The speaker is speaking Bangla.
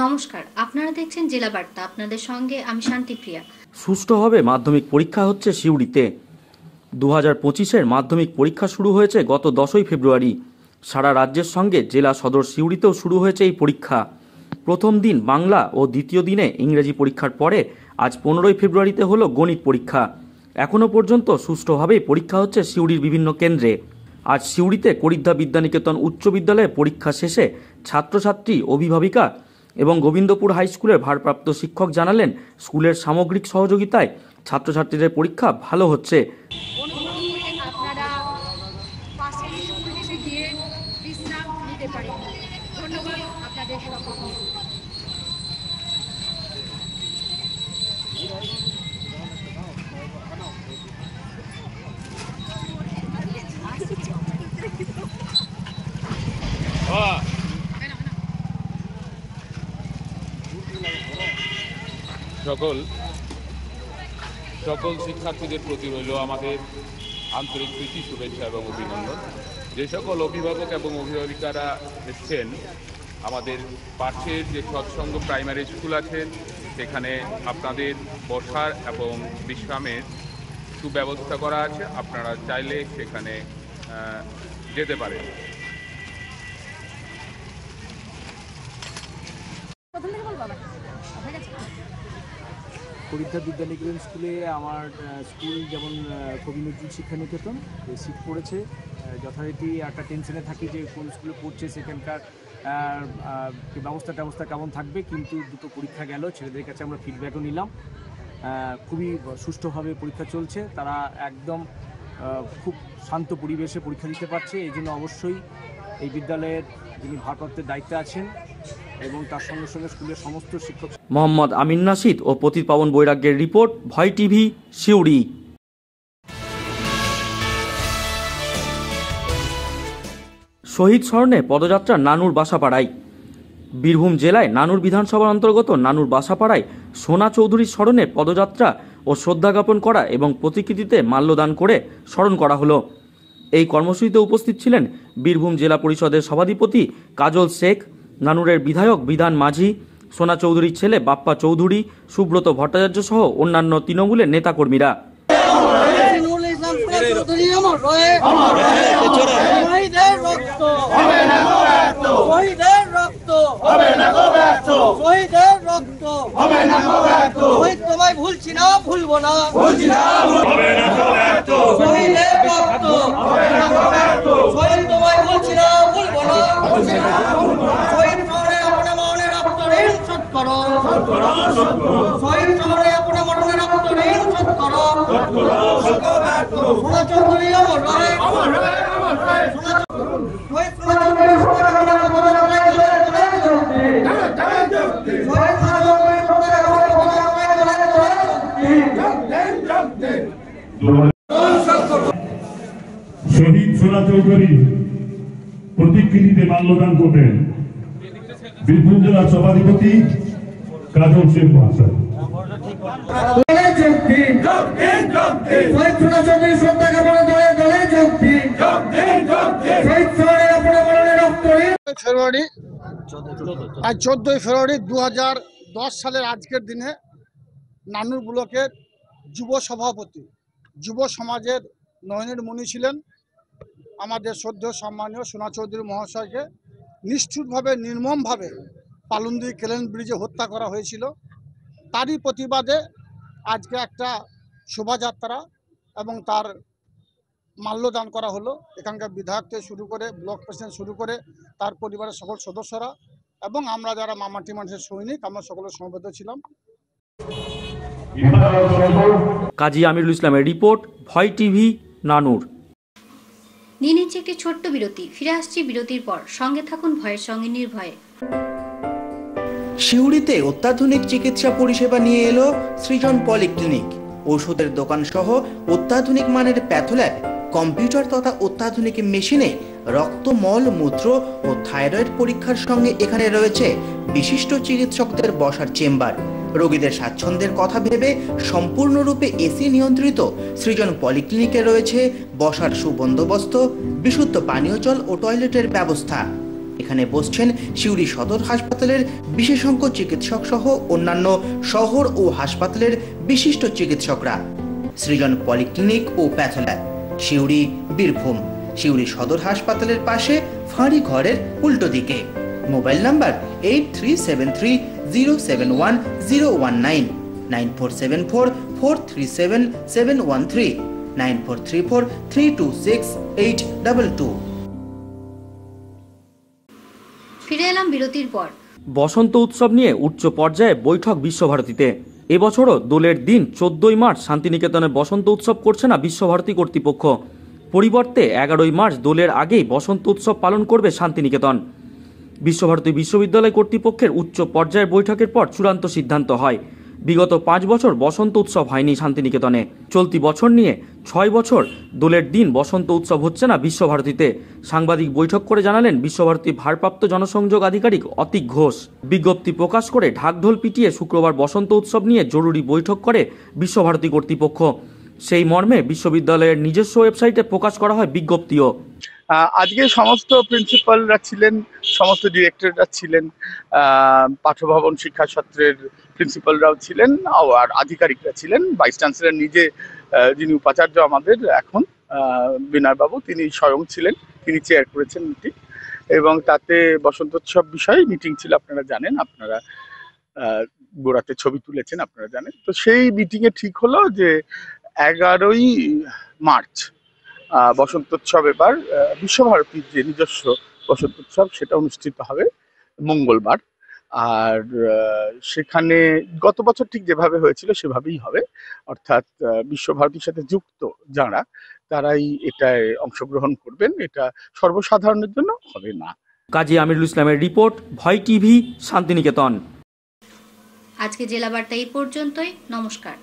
নমস্কার, আপনারা দেখছেন জেলা বার্তা। আপনাদের সঙ্গে আমি শান্তিপ্রিয়া। সুষ্ঠুভাবে মাধ্যমিক পরীক্ষা হচ্ছে সিউড়িতে। 2025-এর মাধ্যমিক পরীক্ষা শুরু হয়েছে গত 10ই ফেব্রুয়ারি। সারা রাজ্যের সঙ্গে জেলা সদর সিউড়িতেও শুরু হয়েছে এই পরীক্ষা। প্রথম দিন বাংলা ও দ্বিতীয় দিনে ইংরেজি পরীক্ষার পরে আজ 15ই ফেব্রুয়ারিতে হলো গণিত পরীক্ষা। এখনও পর্যন্ত সুষ্ঠুভাবেই পরীক্ষা হচ্ছে সিউড়ির বিভিন্ন কেন্দ্রে। আজ সিউড়িতে করিদ্ধা বিদ্যানিকেতন উচ্চ বিদ্যালয়ে পরীক্ষা শেষে ছাত্রছাত্রী, অভিভাবিকা এবং গোবিন্দপুর হাই স্কুলের ভারপ্রাপ্ত শিক্ষক জানালেন, স্কুলের সামগ্রিক সহযোগিতায় ছাত্রছাত্রীদের পরীক্ষা ভালো হচ্ছে। সকল শিক্ষার্থীদের প্রতি রইল আমাদের আন্তরিক প্রীতি, শুভেচ্ছা এবং অভিনন্দন। যে সকল অভিভাবক এবং অভিভাবিকারা এসছেন, আমাদের পাশের যে সৎসঙ্গ প্রাইমারি স্কুল আছে সেখানে আপনাদের বসার এবং বিশ্রামের সুব্যবস্থা করা আছে। আপনারা চাইলে সেখানে যেতে পারেন। করিদ্ধা বিদ্যানিকেতন স্কুলে আমার স্কুল যেমন কবি নজরুল শিক্ষানিকেতন সিট পড়েছে। যথারীতি একটা টেনশনে থাকি যে কোন স্কুলে পড়ছে, সেখানকার ব্যবস্থা কেমন থাকবে, কিন্তু দুটো পরীক্ষা গেল, ছেলেদের কাছে আমরা ফিডব্যাকও নিলাম। খুবই সুষ্ঠুভাবে পরীক্ষা চলছে, তারা একদম খুব শান্ত পরিবেশে পরীক্ষা দিতে পারছে। এই জন্য অবশ্যই এই বিদ্যালয়ের যিনি ভারপ্রাপ্তের দায়িত্বে আছেন এবং তার সঙ্গে সঙ্গে স্কুলের সমস্ত শিক্ষক। মোহাম্মদ আমিন নাশিদ ও পতিত পাবন বৈরাগ্যের রিপোর্ট, ভয় টিভি, সিউড়ি। শহীদ স্মরণে পদযাত্রা নানুর বাসাপাড়ায়। বীরভূম জেলায় নানুর বিধানসভার অন্তর্গত নানুর বাসাপাড়ায় সোনা চৌধুরীর স্মরণে পদযাত্রা ও শ্রদ্ধা জ্ঞাপন করা এবং প্রতিকৃতিতে মাল্যদান করে স্মরণ করা হলো। এই কর্মসূচিতে উপস্থিত ছিলেন বীরভূম জেলা পরিষদের সভাধিপতি কাজল শেখ, নানুরের বিধায়ক বিধান মাঝি, সোনা চৌধুরীর ছেলে বাপ্পা চৌধুরী, সুব্রত ভট্টাচার্য সহ অন্যান্য তৃণমূলের নেতাকর্মীরা। ভুলছি না, ভুলবো না। শহীদ সোনা চৌধুরী প্রতিকৃতিতে মাল্যদান করবেন বীরভূম জেলার সভাধিপতি কাজল শেখ মহাশয়। ফেব্রুয়ারি, আজ 14ই ফেব্রুয়ারি 2010 সালের আজকের দিনে নানুর ব্লকের যুব সভাপতি, যুব সমাজের নয়নের মণি ছিলেন আমাদের শ্রদ্ধেয় সম্মানীয় সোনা চৌধুরী মহাশয়কে নিষ্ঠুরভাবে, নির্মমভাবে পালুন্দি কেলেন ব্রিজে হত্যা করা হয়েছিল। তারই প্রতিবাদে আজকে একটা শোভাযাত্রা এবং তার মাল্যদান করা হলো। এখানকার বিধায়ক থেকে শুরু করে ব্লক প্রেসিডেন্ট শুরু করে তার পরিবারের সকল সদস্যরা এবং আমরা যারা মামাটি মানুষের সৈনিক, আমরা সকলের সমবেত ছিলাম। কাজী আমিরুল ইসলামের রিপোর্ট, ভয় টিভি, নানুর। নিয়ে নিচ্ছে একটি ছোট্ট বিরতি। ফিরে আসছি বিরতির পর। সঙ্গে থাকুন ভয়ের সঙ্গে নির্ভয়ে। সিউড়িতে অত্যাধুনিক চিকিৎসা পরিষেবা নিয়ে এলো সৃজন পলিক্লিনিক। ওষুধের দোকান সহ অত্যাধুনিক মানের প্যাথোল্যাব, কম্পিউটার তথা অত্যাধুনিক মেশিনে রক্ত, মল, মূত্র ও থাইরয়েড পরীক্ষার সঙ্গে এখানে রয়েছে বিশিষ্ট চিকিৎসকদের বসার চেম্বার। রোগীদের স্বাচ্ছন্দ্যের কথা ভেবে সম্পূর্ণরূপে এসি নিয়ন্ত্রিত সৃজন পলিক্লিনিকে রয়েছে বসার সুবন্দোবস্ত, বিশুদ্ধ পানীয় জল ও টয়লেটের ব্যবস্থা। এখানে বসছেন সিউড়ি সদর হাসপাতালের বিশেষজ্ঞ চিকিৎসক সহ অন্যান্য শহর ও হাসপাতালের বিশিষ্ট চিকিৎসকরা। সৃজন পলিক্লিনিক ও প্যাথোল্যাব, সিউড়ি, বীরভূম। সিউড়ি সদর হাসপাতালের পাশে ফাঁড়ি ঘরের উল্টো দিকে। Mobile number 8373071019, 9474437713, 9434326822। ফিরে এলাম বিরতির পর। বসন্ত উৎসব নিয়ে উচ্চ পর্যায়ে বৈঠক বিশ্বভারতীতে। এবছরও দোলের দিন 14ই মার্চ শান্তিনিকেতনে বসন্ত উৎসব করছে না বিশ্বভারতী কর্তৃপক্ষ। পরিবর্তে 11ই মার্চ দোলের আগেই বসন্ত উৎসব পালন করবে শান্তিনিকেতন। বিশ্বভারতী বিশ্ববিদ্যালয় কর্তৃপক্ষের উচ্চ পর্যায়ের বৈঠকের পর চূড়ান্ত সিদ্ধান্ত হয়। বিগত 5 বছর বসন্ত উৎসব হয়নি শান্তিনিকেতনে। চলতি বছর নিয়ে 6 বছর দোলের দিন বসন্ত উৎসব হচ্ছে না বিশ্বভারতীতে। সাংবাদিক বৈঠক করে জানালেন বিশ্বভারতী ভারপ্রাপ্ত জনসংযোগ আধিকারিক অতীক ঘোষ। বিজ্ঞপ্তি প্রকাশ করে ঢাকঢোল পিটিয়ে শুক্রবার বসন্ত উৎসব নিয়ে জরুরি বৈঠক করে বিশ্বভারতী কর্তৃপক্ষ। সেই মর্মে বিশ্ববিদ্যালয়ের নিজস্ব ওয়েবসাইটে প্রকাশ করা হয় বিজ্ঞপ্তিও। আজকে সমস্ত প্রিন্সিপালরা ছিলেন, সমস্ত ডিরেক্টররা ছিলেন, পাঠ্যভবন শিক্ষা সত্রের প্রিন্সিপালরাও ছিলেন, আর আধিকারিকরা ছিলেন। ভাইস চ্যান্সেলর নিজে, যিনি উপাচার্য আমাদের এখন, বিনয়বাবু, তিনি স্বয়ং ছিলেন, তিনি চেয়ার করেছেন মিটিং। এবং তাতে বসন্তোৎসব বিষয়ে মিটিং ছিল, আপনারা জানেন, আপনারা গোড়াতে ছবি তুলেছেন, আপনারা জানেন। তো সেই মিটিংয়ে ঠিক হলো যে 11ই মার্চ বসন্তোৎসব এবার বিশ্বভারতীর যে নিজস্ব বসন্তোৎসব সেটা অনুষ্ঠিত হবে মঙ্গলবার। আর সেখানে গত বছর ঠিক যেভাবে হয়েছিল সেভাবেই হবে, অর্থাৎ বিশ্বভারতীর সাথে যুক্ত যারা তারাই এটায় অংশগ্রহণ করবেন, এটা সর্বসাধারণের জন্য হবে না। কাজী আমিরুল ইসলামের রিপোর্ট, ভয় টিভি, শান্তিনিকেতন। আজকে জেলা বার্তা এই পর্যন্তই। নমস্কার।